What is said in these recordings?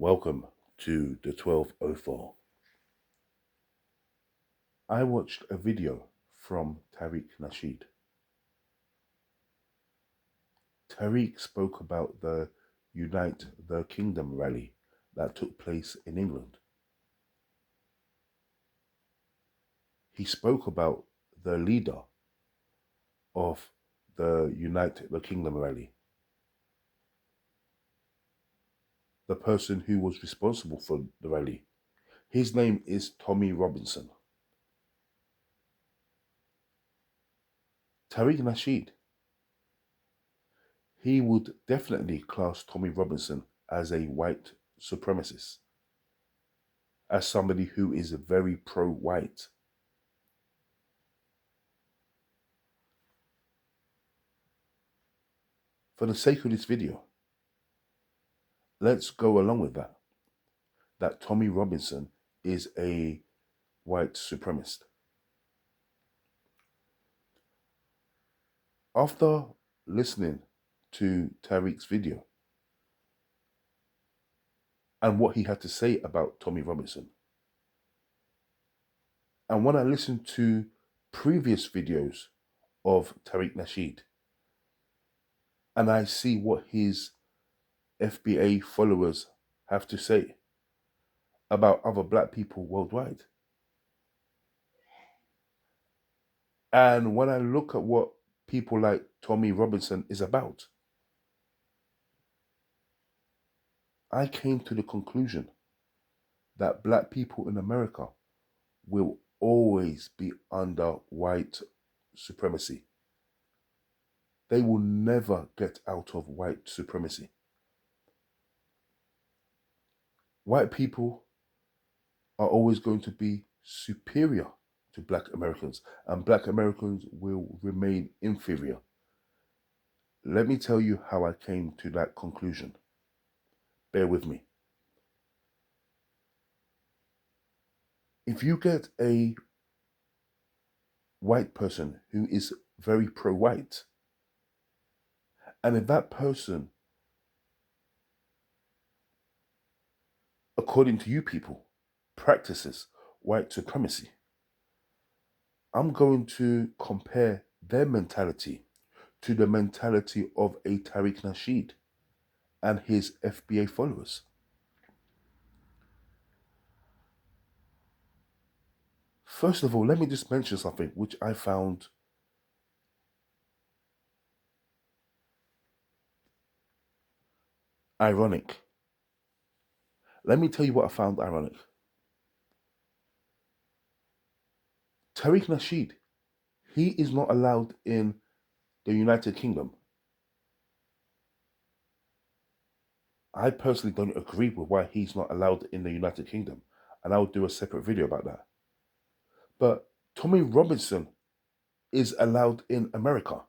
Welcome to the 1204. I watched a video from Tariq Nasheed. Tariq spoke about the Unite the Kingdom rally that took place in England. He spoke about the leader of the Unite the Kingdom rally, the person who was responsible for the rally. His name is Tommy Robinson. Tariq Nasheed, he would definitely class Tommy Robinson as a white supremacist, as somebody who is very pro-white. For the sake of this video, let's go along with that Tommy Robinson is a white supremacist. After listening to Tariq's video and what he had to say about Tommy Robinson, and when I listened to previous videos of Tariq Nasheed, and I see what his FBA followers have to say about other black people worldwide, and when I look at what people like Tommy Robinson is about, I came to the conclusion that black people in America will always be under white supremacy. They will never get out of white supremacy. White people are always going to be superior to black Americans, and black Americans will remain inferior. Let me tell you how I came to that conclusion. Bear with me. If you get a white person who is very pro-white, and if that person, according to you people, practices white supremacy, I'm going to compare their mentality to the mentality of a Tariq Nasheed and his FBA followers. First of all, let me just mention something which I found ironic. Let me tell you what I found ironic. Tariq Nasheed, he is not allowed in the United Kingdom. I personally don't agree with why he's not allowed in the United Kingdom, and I'll do a separate video about that. But Tommy Robinson is allowed in America.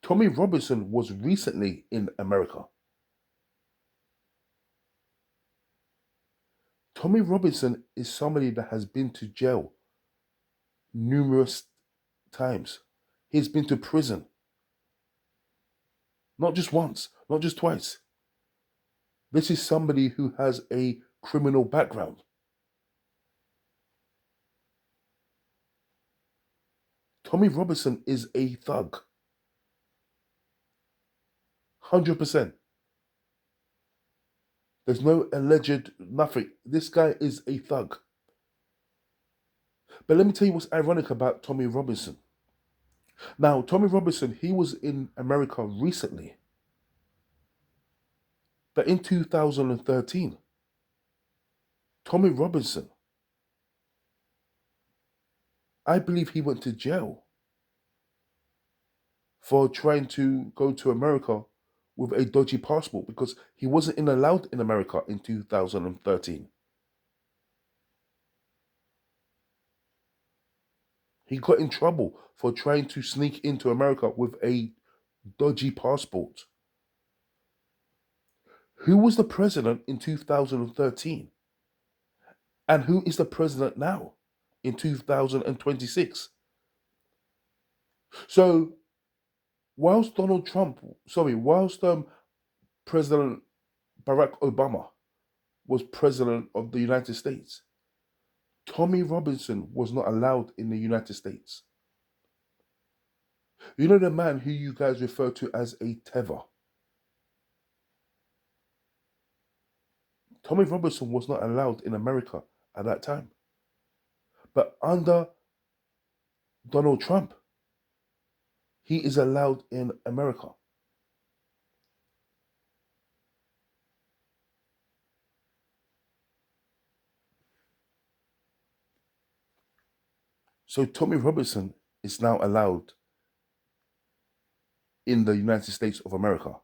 Tommy Robinson was recently in America. Tommy Robinson is somebody that has been to jail numerous times. He's been to prison. Not just once, not just twice. This is somebody who has a criminal background. Tommy Robinson is a thug. 100%. There's no alleged nothing. This guy is a thug. But let me tell you what's ironic about Tommy Robinson. Now, Tommy Robinson, he was in America recently. But in 2013, Tommy Robinson, I believe he went to jail for trying to go to America with a dodgy passport because he wasn't allowed in America in 2013. He got in trouble for trying to sneak into America with a dodgy passport. Who was the president in 2013? And who is the president now in 2026? So, whilst President Barack Obama was president of the United States. Tommy Robinson was not allowed in the United States. You know the man who you guys refer to as a tether? Tommy Robinson was not allowed in America at that time. But under Donald Trump, he is allowed in America. So Tommy Robinson is now allowed in the United States of America,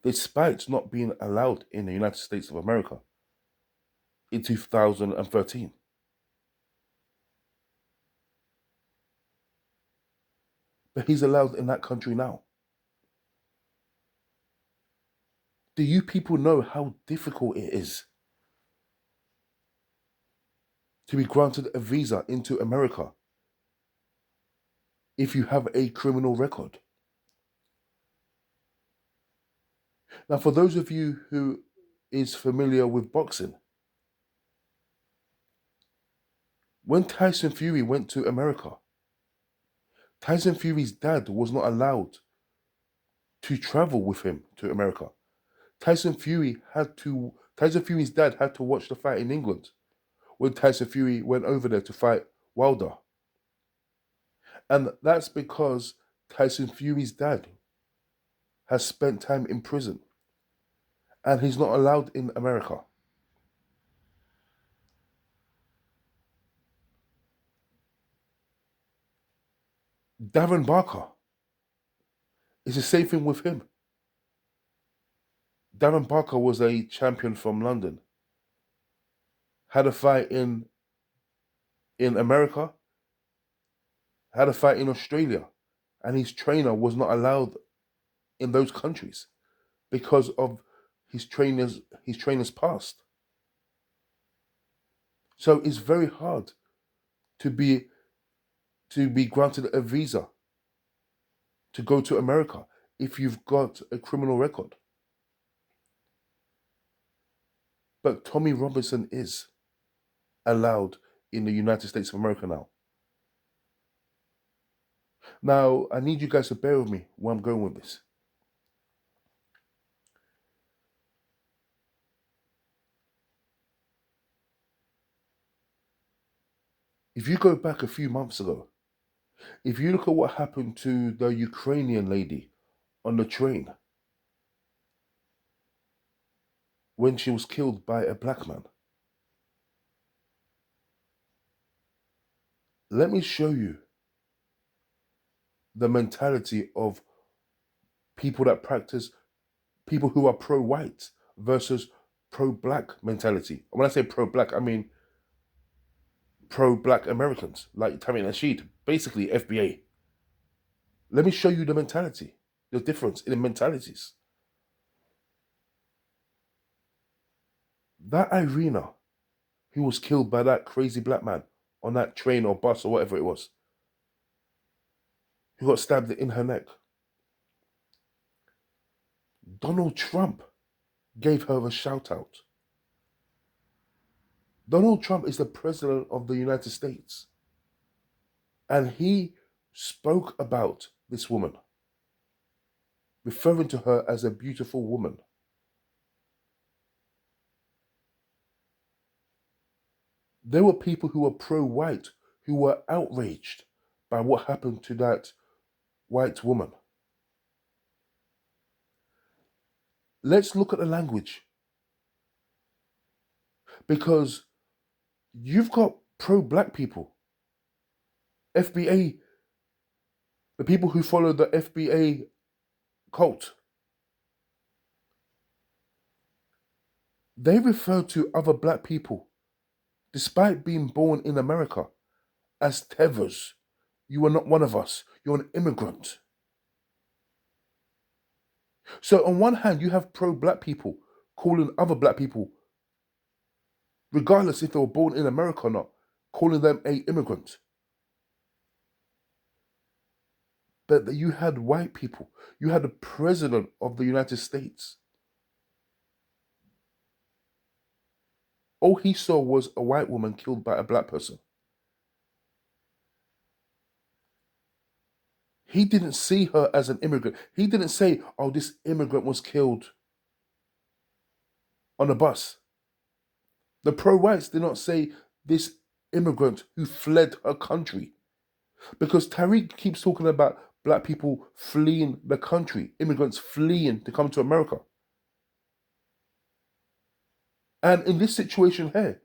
despite not being allowed in the United States of America in 2013. But he's allowed in that country now. Do you people know how difficult it is to be granted a visa into America if you have a criminal record? Now, for those of you who is familiar with boxing, when Tyson Fury went to America, Tyson Fury's dad was not allowed to travel with him to America. Tyson Fury's dad had to watch the fight in England when Tyson Fury went over there to fight Wilder. And that's because Tyson Fury's dad has spent time in prison and he's not allowed in America. Darren Barker, it's the same thing with him. Darren Barker was a champion from London, had a fight in America, had a fight in Australia, and his trainer was not allowed in those countries because of his trainer's past. So it's very hard to be granted a visa to go to America if you've got a criminal record. But Tommy Robinson is allowed in the United States of America now. Now, I need you guys to bear with me where I'm going with this. If you go back a few months ago, if you look at what happened to the Ukrainian lady on the train when she was killed by a black man, let me show you the mentality of people who are pro-white versus pro-black mentality. When I say pro-black, I mean pro-black Americans, like Tammy Nasheed, basically FBA. Let me show you the mentality, the difference in the mentalities. That Irina, who was killed by that crazy black man on that train or bus or whatever it was, who got stabbed in her neck. Donald Trump gave her a shout out. Donald Trump is the president of the United States. And he spoke about this woman, referring to her as a beautiful woman. There were people who were pro-white who were outraged by what happened to that white woman. Let's look at the language. Because you've got pro-black people. FBA, the people who follow the FBA cult, they refer to other black people, despite being born in America, as tethers. You are not one of us. You're an immigrant. So on one hand, you have pro-black people calling other black people, regardless if they were born in America or not, calling them an immigrant. But you had white people. You had the president of the United States All he saw was a white woman killed by a black person. He didn't see her as an immigrant. He didn't say, oh, this immigrant was killed on a bus. The pro-whites did not say this immigrant who fled her country. Because Tariq keeps talking about black people fleeing the country, immigrants fleeing to come to America. And in this situation here,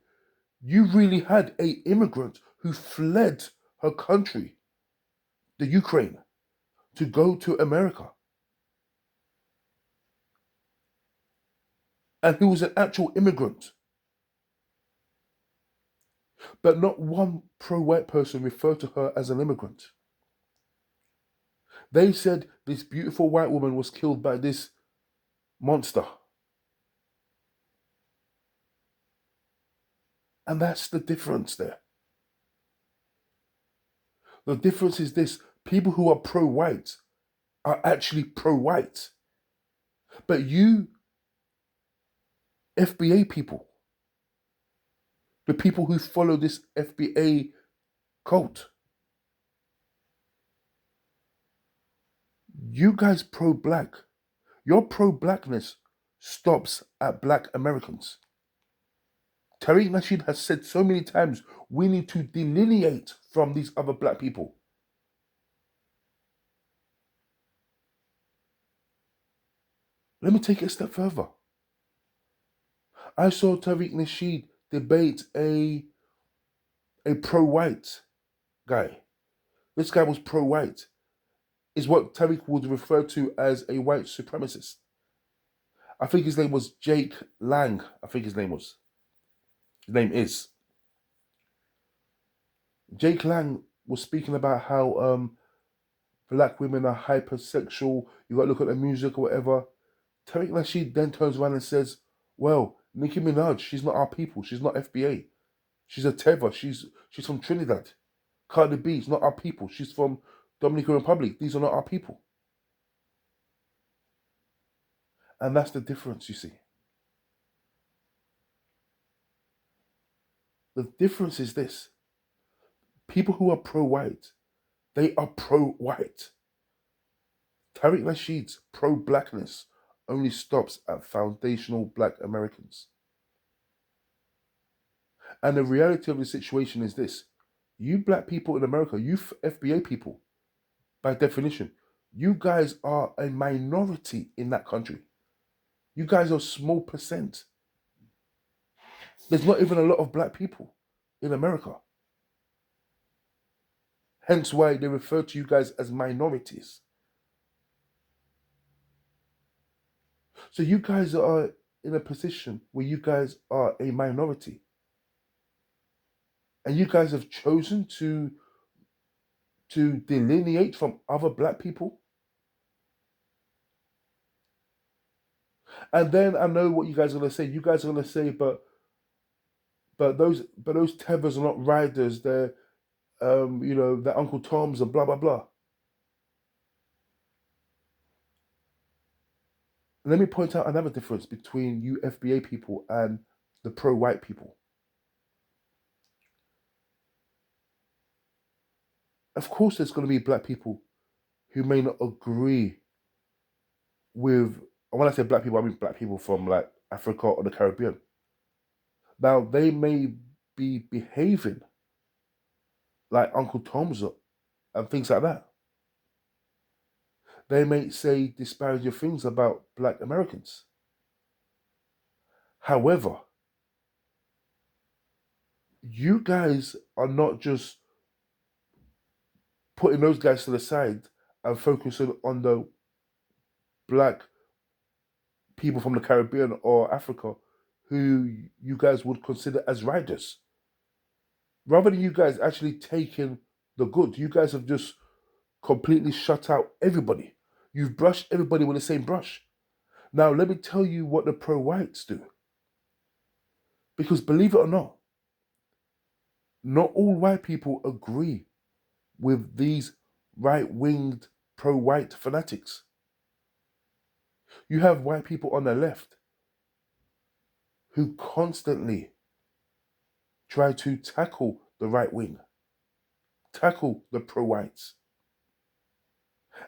you really had an immigrant who fled her country, the Ukraine, to go to America. And who was an actual immigrant. But not one pro-white person referred to her as an immigrant. They said this beautiful white woman was killed by this monster. And that's the difference there. The difference is this: people who are pro-white are actually pro-white. But you, FBA people, the people who follow this FBA cult, you guys pro-black. Your pro-blackness stops at black Americans. Tariq Nasheed has said so many times, we need to delineate from these other black people. Let me take it a step further. I saw Tariq Nasheed debate a pro-white guy. This guy was pro-white. Is what Tariq would refer to as a white supremacist. I think his name was Jake Lang. I think his name was. His name is. Jake Lang was speaking about how black women are hypersexual. You got to look at the music or whatever. Tariq Nasheed then turns around and says, well, Nicki Minaj, she's not our people. She's not FBA. She's a Teva. She's from Trinidad. Cardi B is not our people. She's from Dominican Republic. These are not our people. And that's the difference, you see. The difference is this. People who are pro-white, they are pro-white. Tariq Nasheed's pro-blackness only stops at foundational black Americans. And the reality of the situation is this. You black people in America, you FBA people, by definition, you guys are a minority in that country. You guys are a small percent. There's not even a lot of black people in America. Hence why they refer to you guys as minorities. So you guys are in a position where you guys are a minority. And you guys have chosen to delineate from other black people. And then I know what you guys are going to say. You guys are going to say, but those Tevas are not riders. They're they're Uncle Toms and blah blah blah. And let me point out another difference between you FBA people and the pro-white people. Of course, there's going to be black people who may not agree with. And when I say black people, I mean black people from like Africa or the Caribbean. Now, they may be behaving like Uncle Tom's and things like that. They may say disparaging things about black Americans. However, you guys are not just putting those guys to the side and focusing on the black people from the Caribbean or Africa who you guys would consider as riders. Rather than you guys actually taking the good, you guys have just completely shut out everybody. You've brushed everybody with the same brush. Now, let me tell you what the pro-whites do. Because believe it or not all white people agree with these right-winged pro-white fanatics. You have white people on the left who constantly try to tackle the right wing, tackle the pro-whites.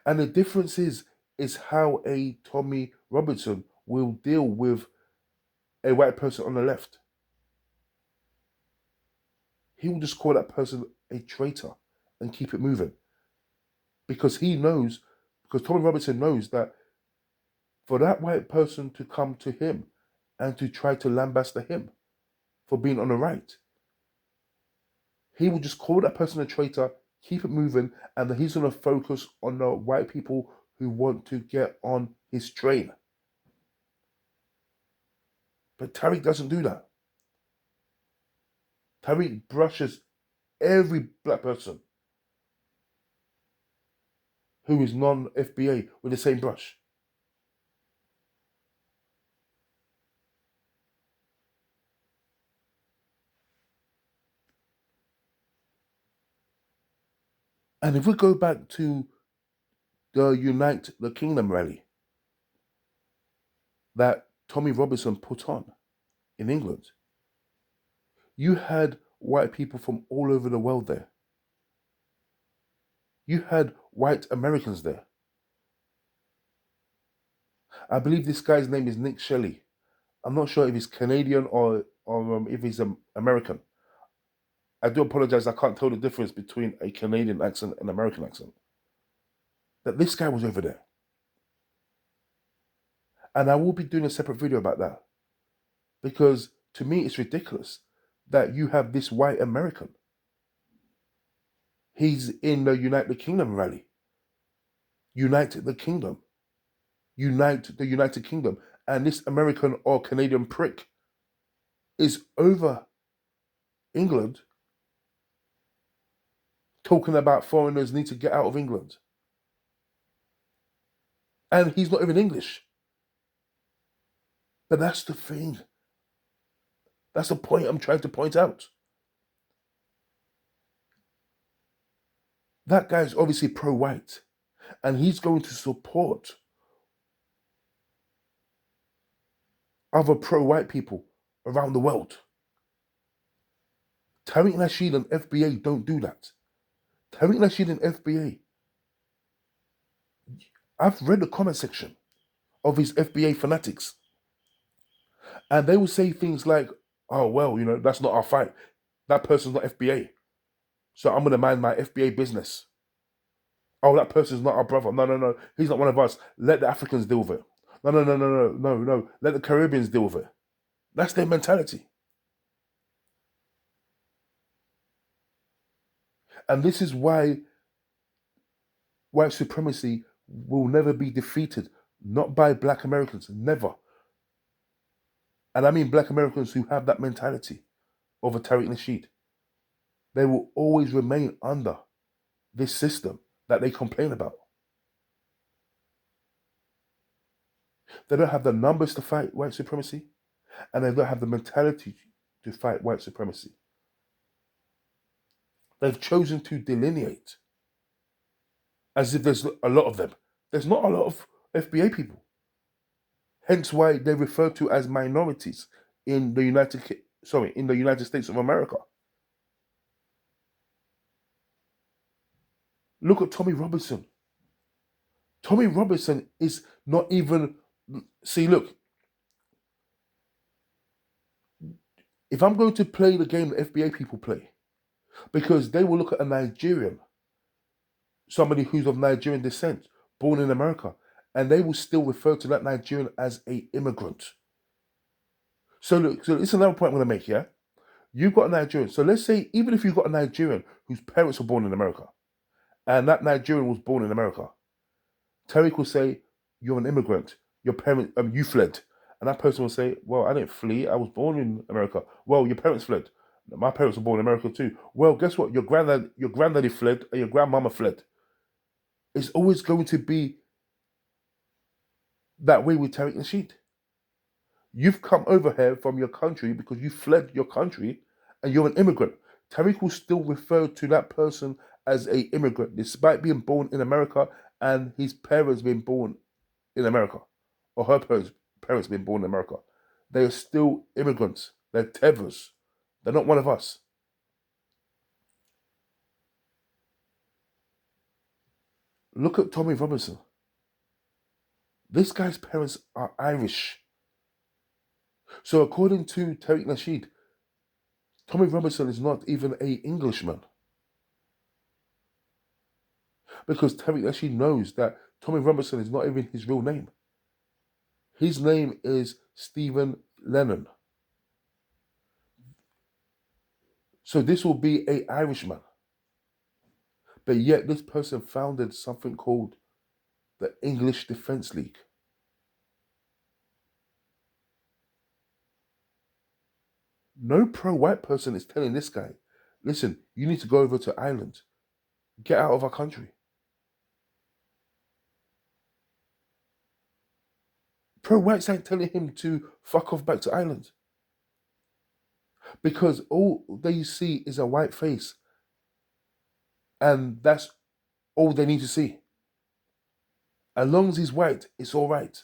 And the difference is how a Tommy Robinson will deal with a white person on the left. He will just call that person a traitor and keep it moving. Because Tommy Robinson knows that for that white person to come to him and to try to lambaste him for being on the right, he will just call that person a traitor, keep it moving, and then he's going to focus on the white people who want to get on his train. But Tariq doesn't do that. Tariq brushes every black person who is non-FBA with the same brush. And if we go back to the Unite the Kingdom rally that Tommy Robinson put on in England, you had white people from all over the world there. You had white Americans there. I believe this guy's name is Nick Shelley. I'm not sure if he's Canadian or if he's American. I do apologize. I can't tell the difference between a Canadian accent and an American accent. That this guy was over there. And I will be doing a separate video about that. Because to me, it's ridiculous that you have this white American. He's in the Unite the Kingdom rally. Unite the Kingdom. Unite the United Kingdom. And this American or Canadian prick is over England talking about foreigners need to get out of England. And he's not even English. But that's the thing. That's the point I'm trying to point out. That guy's obviously pro-white. And he's going to support other pro-white people around the world. Tariq Nasheed and FBA don't do that. Tariq Nasheed and FBA. I've read the comment section of his FBA fanatics. And they will say things like, oh, well, that's not our fight. That person's not FBA. So I'm going to mind my FBA business. Oh, that person's not our brother. No. He's not one of us. Let the Africans deal with it. No. Let the Caribbeans deal with it. That's their mentality. And this is why white supremacy will never be defeated. Not by black Americans. Never. And I mean black Americans who have that mentality of a Tariq Nasheed. They will always remain under this system that they complain about. They don't have the numbers to fight white supremacy, and they don't have the mentality to fight white supremacy. They've chosen to delineate as if there's a lot of them. There's not a lot of FBA people. Hence why they're referred to as minorities in the United States of America. Look at Tommy Robinson. Tommy Robinson is not even... See, look. If I'm going to play the game that FBA people play, because they will look at a Nigerian, somebody who's of Nigerian descent, born in America, and they will still refer to that Nigerian as an immigrant. So look, so it's another point I'm going to make here. You've got a Nigerian. So let's say, even if you've got a Nigerian whose parents were born in America, and that Nigerian was born in America, Tariq will say, you're an immigrant. Your parents, you fled. And that person will say, well, I didn't flee. I was born in America. Well, your parents fled. My parents were born in America too. Well, guess what? Your granddaddy fled and your grandmama fled. It's always going to be that way with Tariq Nasheed. You've come over here from your country because you fled your country and you're an immigrant. Tariq will still refer to that person as an immigrant despite being born in America and his parents being born in America, or her parents being born in America. They are still immigrants. They're tethers They're not one of us. Look at Tommy Robinson. This guy's parents are Irish. So according to Tariq Nasheed, Tommy Robinson is not even a Englishman. Because Tariq Nasheed knows that Tommy Robinson is not even his real name. His name is Stephen Lennon. So this will be an Irishman. But yet this person founded something called the English Defence League. No pro-white person is telling this guy, listen, you need to go over to Ireland. Get out of our country. Pro-whites ain't telling him to fuck off back to Ireland. Because all they see is a white face. And that's all they need to see. As long as he's white, it's all right.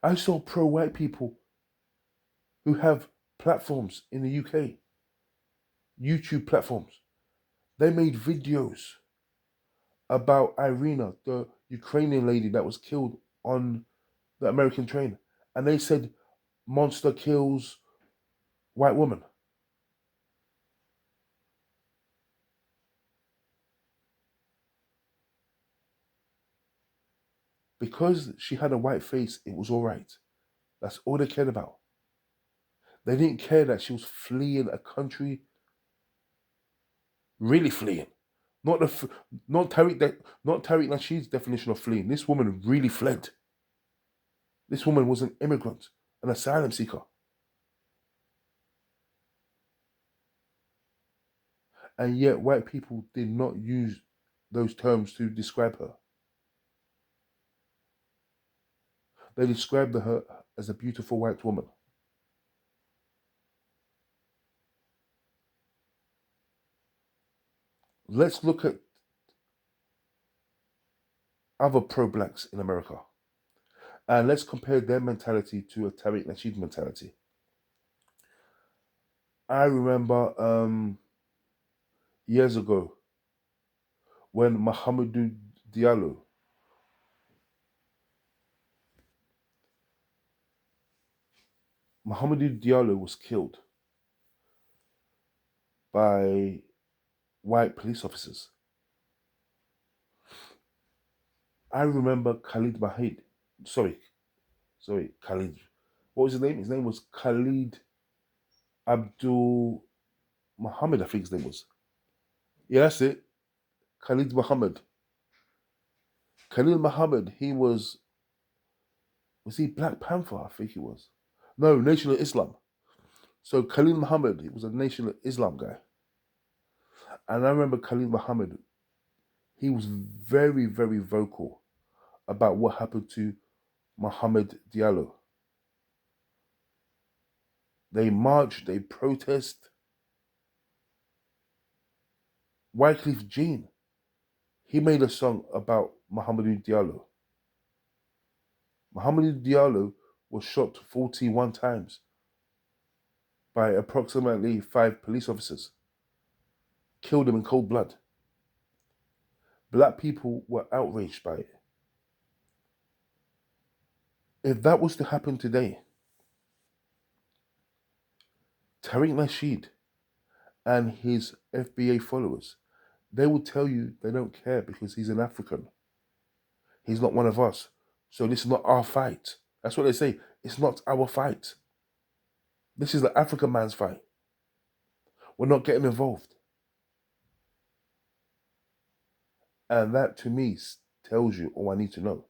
I saw pro-white people who have platforms in the UK, YouTube platforms. They made videos about Irina, the Ukrainian lady that was killed on the American train. And they said, monster kills white woman. Because she had a white face, it was all right. That's all they cared about. They didn't care that she was fleeing a country, really fleeing. Not Tariq Nasheed's definition of fleeing. This woman really fled. This woman was an immigrant, an asylum seeker. And yet white people did not use those terms to describe her. They described her as a beautiful white woman. Let's look at other pro-blacks in America. And let's compare their mentality to a Tariq Nasheed mentality. I remember years ago when Mahamadou Diallo was killed by white police officers. I remember Khalid. What was his name? His name was Khalid Abdul Muhammad, I think his name was. Yeah, that's it. Khalid Muhammad. Khalid Muhammad, was he Black Panther? I think he was. No, Nation of Islam. So Khalid Muhammad, he was a Nation of Islam guy. And I remember Khalid Muhammad, he was very, very vocal about what happened to Mohamed Diallo. They marched, they protest. Wycliffe Jean, he made a song about Mohamed Diallo. Mohamed Diallo was shot 41 times by approximately 5 police officers. Killed him in cold blood. Black people were outraged by it. If that was to happen today, Tariq Nasheed and his FBA followers, they will tell you they don't care because he's an African. He's not one of us. So this is not our fight. That's what they say. It's not our fight. This is the African man's fight. We're not getting involved. And that to me tells you all I need to know.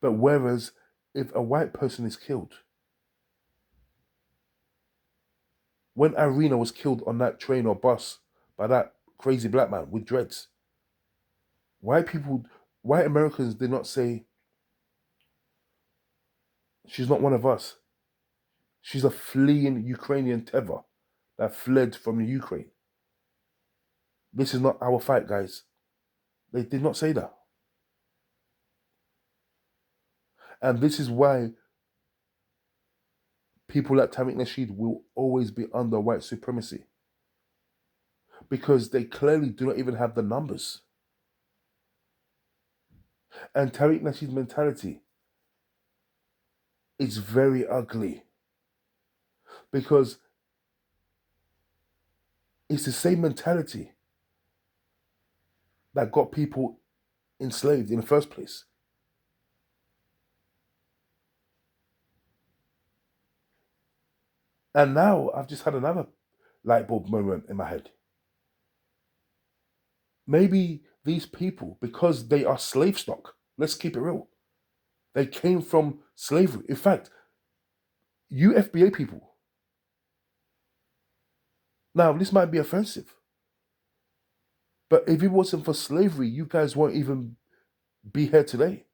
But whereas if a white person is killed, when Irina was killed on that train or bus by that crazy black man with dreads, white Americans did not say, she's not one of us. She's a fleeing Ukrainian Teva that fled from the Ukraine. This is not our fight, guys. They did not say that. And this is why people like Tariq Nasheed will always be under white supremacy because they clearly do not even have the numbers. And Tariq Nasheed's mentality is very ugly because it's the same mentality that got people enslaved in the first place. And now I've just had another light bulb moment in my head. Maybe these people, because they are slave stock, let's keep it real, they came from slavery. In fact, you FBA people, now this might be offensive, but if it wasn't for slavery, you guys won't even be here today.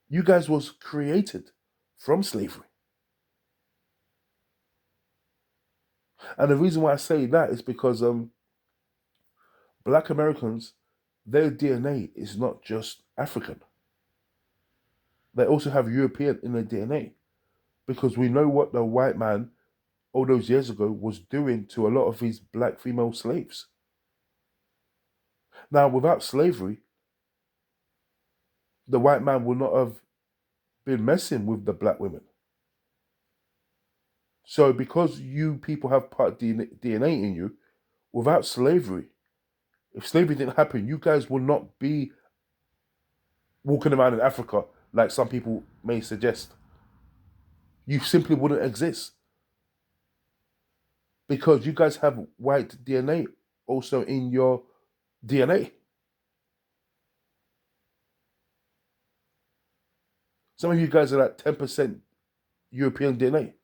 You guys was created from slavery. And the reason why I say that is because Black Americans, their DNA is not just African. They also have European in their DNA because we know what the white man all those years ago was doing to a lot of his black female slaves. Now, without slavery, the white man would not have been messing with the black women. So, because you people have part DNA in you, without slavery, if slavery didn't happen, you guys would not be walking around in Africa like some people may suggest. You simply wouldn't exist because you guys have white DNA also in your DNA. Some of you guys are like 10% European DNA.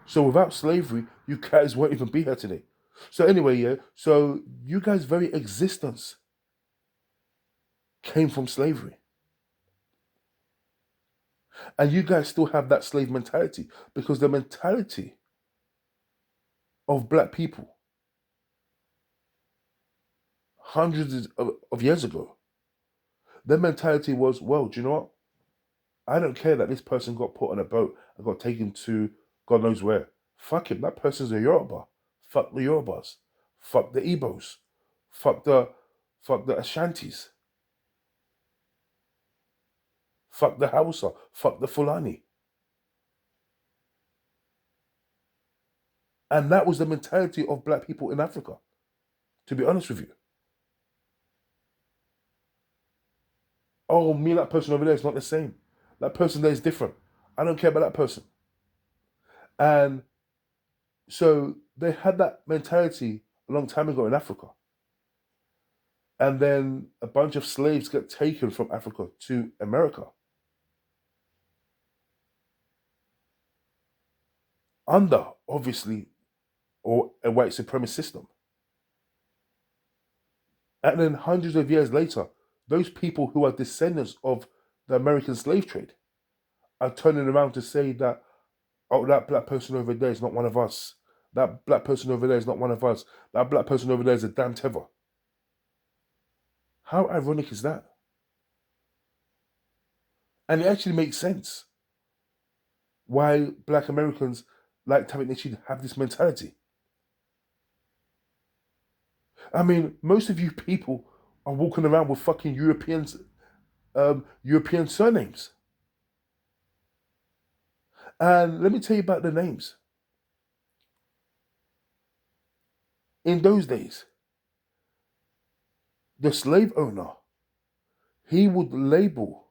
So without slavery, you guys won't even be here today. So anyway, yeah, so you guys' very existence came from slavery. And you guys still have that slave mentality because the mentality of black people hundreds of years ago, their mentality was, well, do you know what? I don't care that this person got put on a boat and got taken to God knows where. Fuck him, that person's a Yoruba. Fuck the Yorubas. Fuck the Igbos. Fuck the Ashantis. Fuck the Hausa. Fuck the Fulani. And that was the mentality of black people in Africa, to be honest with you. Oh, me and that person over there is not the same. That person there is different. I don't care about that person. And so they had that mentality a long time ago in Africa. And then a bunch of slaves get taken from Africa to America under, obviously, or a white supremacist system. And then hundreds of years later, those people who are descendants of the American slave trade are turning around to say that, oh, that black person over there is not one of us. That black person over there is not one of us. That black person over there is a damn tether. How ironic is that? And it actually makes sense why black Americans like Tariq Nasheed have this mentality. I mean, most of you people are walking around with fucking European surnames. And let me tell you about the names. In those days, the slave owner, he would label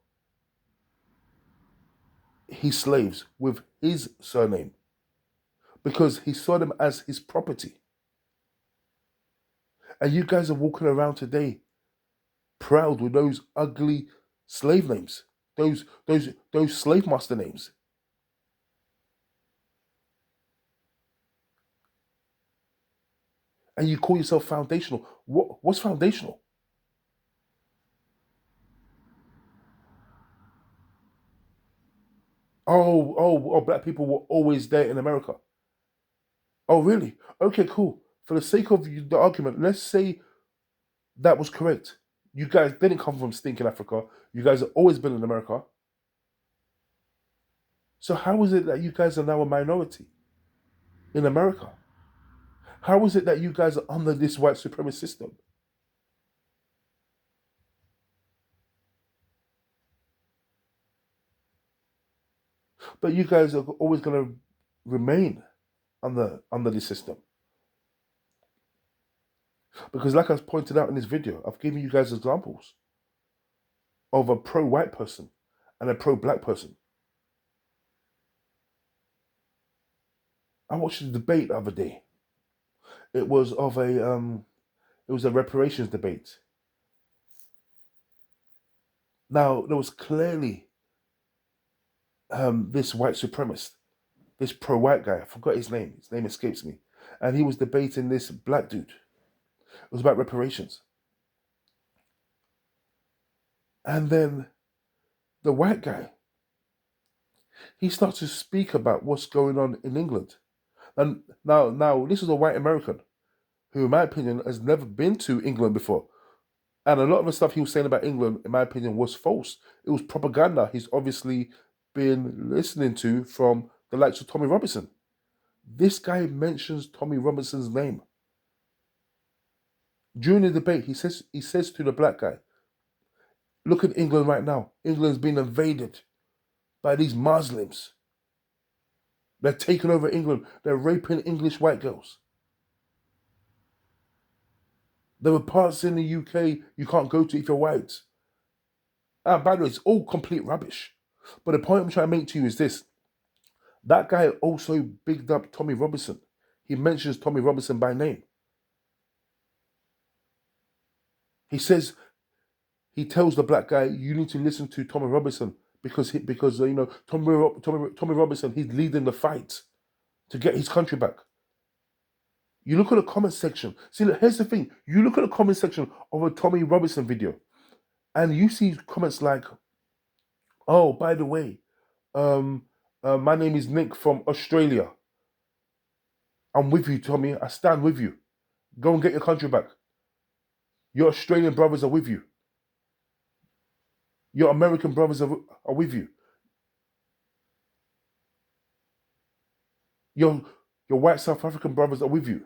his slaves with his surname because he saw them as his property. And you guys are walking around today proud with those ugly slave names, those slave master names. And you call yourself foundational. What's foundational? Oh, black people were always there in America. Oh, really? Okay, cool. For the sake of the argument, let's say that was correct. You guys didn't come from stinking Africa. You guys have always been in America. So how is it that you guys are now a minority in America? How is it that you guys are under this white supremacist system? But you guys are always going to remain under this system. Because like I pointed out in this video, I've given you guys examples of a pro-white person and a pro-black person. I watched a debate the other day. It was a reparations debate. Now there was clearly this white supremacist, this pro-white guy. I forgot his name. His name escapes me, and he was debating this black dude. It was about reparations, and then the white guy, he starts to speak about what's going on in England. And now this is a white American who, in my opinion, has never been to England before. And a lot of the stuff he was saying about England, in my opinion, was false. It was propaganda he's obviously been listening to from the likes of Tommy Robinson. This guy mentions Tommy Robinson's name. During the debate, he says to the black guy, look at England right now. England's been invaded by these Muslims. They're taking over England. They're raping English white girls. There were parts in the UK you can't go to if you're white. And by the way, it's all complete rubbish. But the point I'm trying to make to you is this. That guy also bigged up Tommy Robinson. He mentions Tommy Robinson by name. He tells the black guy, you need to listen to Tommy Robinson because Tommy Robinson, he's leading the fight to get his country back. You look at the comment section. See, look, here's the thing. You look at the comment section of a Tommy Robinson video, and you see comments like, "Oh, by the way, my name is Nick from Australia. I'm with you, Tommy. I stand with you. Go and get your country back. Your Australian brothers are with you. Your American brothers are with you. Your white South African brothers are with you."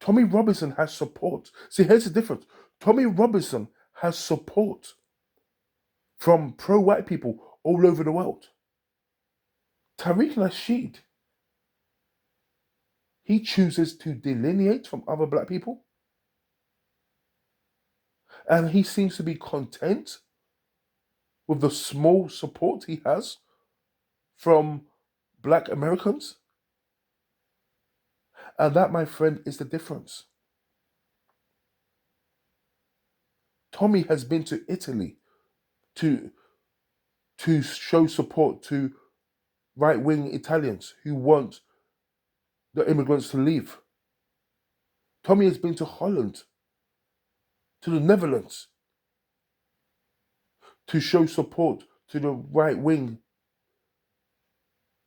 Tommy Robinson has support. See, here's the difference. Tommy Robinson has support from pro-white people all over the world. Tariq Nasheed, he chooses to delineate from other black people. And he seems to be content with the small support he has from black Americans. And that, my friend, is the difference. Tommy has been to Italy to show support to right-wing Italians who want the immigrants to leave. Tommy has been to Holland, to the Netherlands, to show support to the right-wing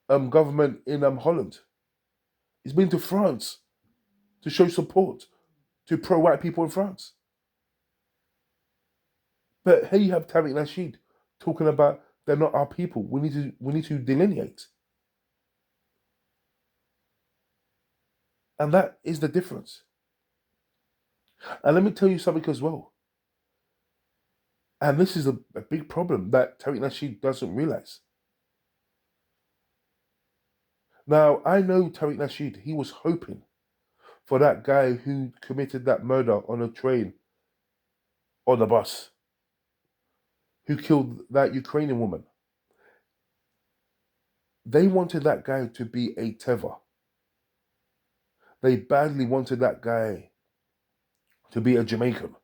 government in Holland. He's been to France to show support to pro-white people in France. But here you have Tariq Nasheed talking about they're not our people. We need to delineate. And that is the difference. And let me tell you something as well. And this is a big problem that Tariq Nasheed doesn't realize. Now, I know Tariq Nasheed, he was hoping for that guy who committed that murder on a train or the bus, who killed that Ukrainian woman. They wanted that guy to be a Teva. They badly wanted that guy to be a Jamaican.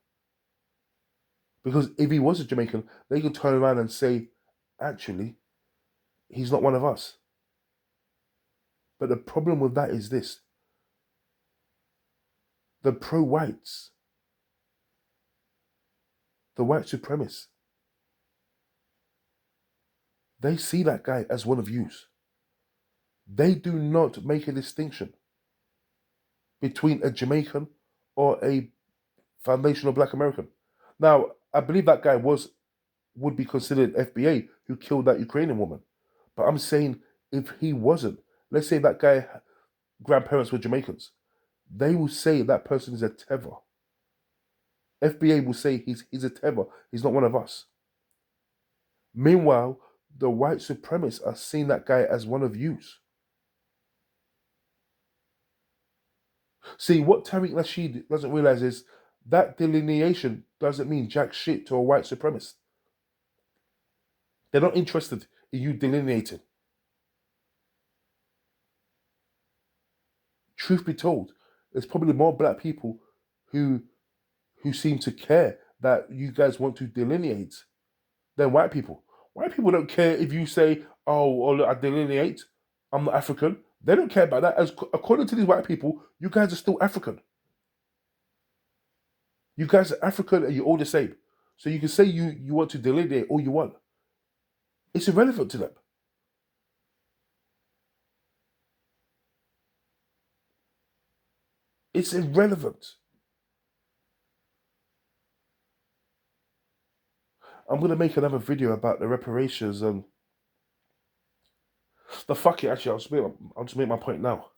Because if he was a Jamaican, they could turn around and say, actually, he's not one of us. But the problem with that is this. The pro-whites, the white supremacists, they see that guy as one of yous. They do not make a distinction between a Jamaican or a foundational black American. Now, I believe that guy would be considered FBA who killed that Ukrainian woman. But I'm saying if he wasn't, let's say that guy grandparents were Jamaicans, they will say that person is a tether. FBA will say he's a tether. He's not one of us. Meanwhile, the white supremacists are seeing that guy as one of yous. See, what Tariq Nasheed doesn't realize is that delineation doesn't mean jack shit to a white supremacist. They're not interested in you delineating. Truth be told, there's probably more black people who seem to care that you guys want to delineate than white people. White people don't care if you say, "Oh, look, I delineate. I'm not African." They don't care about that. As according to these white people, you guys are still African. You guys are African, and you're all the same. So you can say you want to delineate all you want. It's irrelevant to them. It's irrelevant. I'm gonna make another video about the reparations and the fuck it. Actually, I'll just make my point now.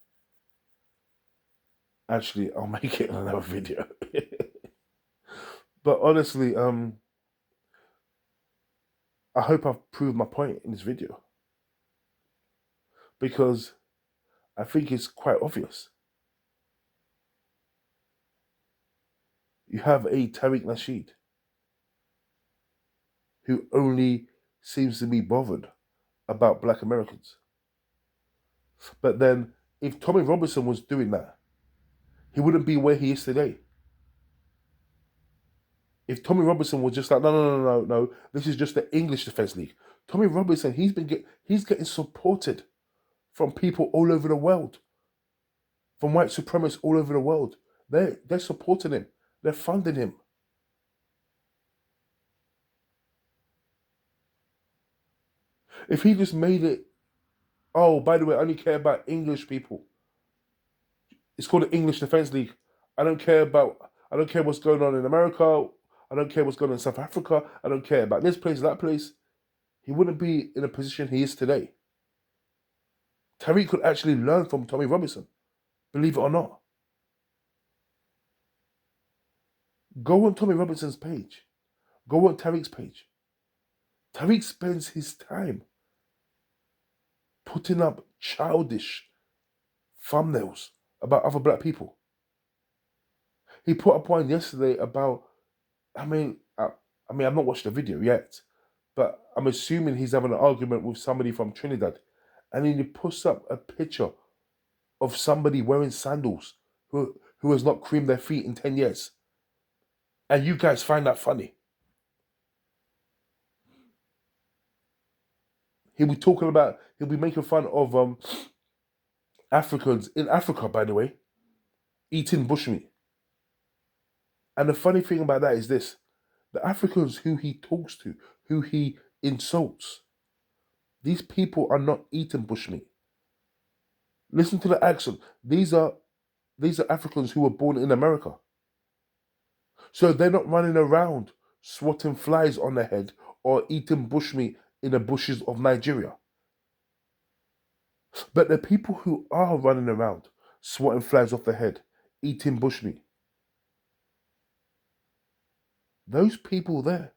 Actually, I'll make it in another video. But honestly, I hope I've proved my point in this video because I think it's quite obvious. You have a Tariq Nasheed who only seems to be bothered about black Americans. But then, if Tommy Robinson was doing that, he wouldn't be where he is today. If Tommy Robinson was just like, no, this is just the English Defence League. Tommy Robinson, he's getting supported from people all over the world, from white supremacists all over the world. They're supporting him. They're funding him. If he just made it, oh, by the way, I only care about English people. It's called the English Defence League. I don't care what's going on in America. I don't care what's going on in South Africa. I don't care about this place, that place. He wouldn't be in a position he is today. Tariq could actually learn from Tommy Robinson, believe it or not. Go on Tommy Robinson's page. Go on Tariq's page. Tariq spends his time putting up childish thumbnails about other black people. He put up one yesterday about, I've not watched the video yet, but I'm assuming he's having an argument with somebody from Trinidad. And then he puts up a picture of somebody wearing sandals who has not creamed their feet in 10 years. And you guys find that funny. He'll be making fun of Africans in Africa, by the way, eating bushmeat. And the funny thing about that is this: the Africans who he talks to, who he insults, these people are not eating bushmeat. Listen to the accent. These are Africans who were born in America. So they're not running around swatting flies on their head or eating bushmeat in the bushes of Nigeria. But the people who are running around swatting flies off their head, eating bushmeat, those people there,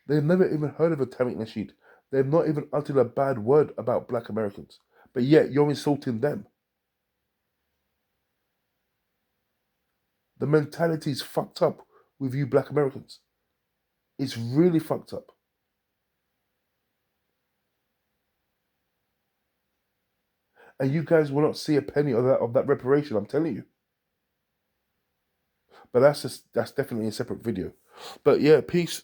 they've never even heard of a Tariq Nasheed. They've not even uttered a bad word about black Americans. But yet you're insulting them. The mentality is fucked up with you black Americans. It's really fucked up. And you guys will not see a penny of that reparation, I'm telling you. But that's definitely a separate video. But yeah, peace.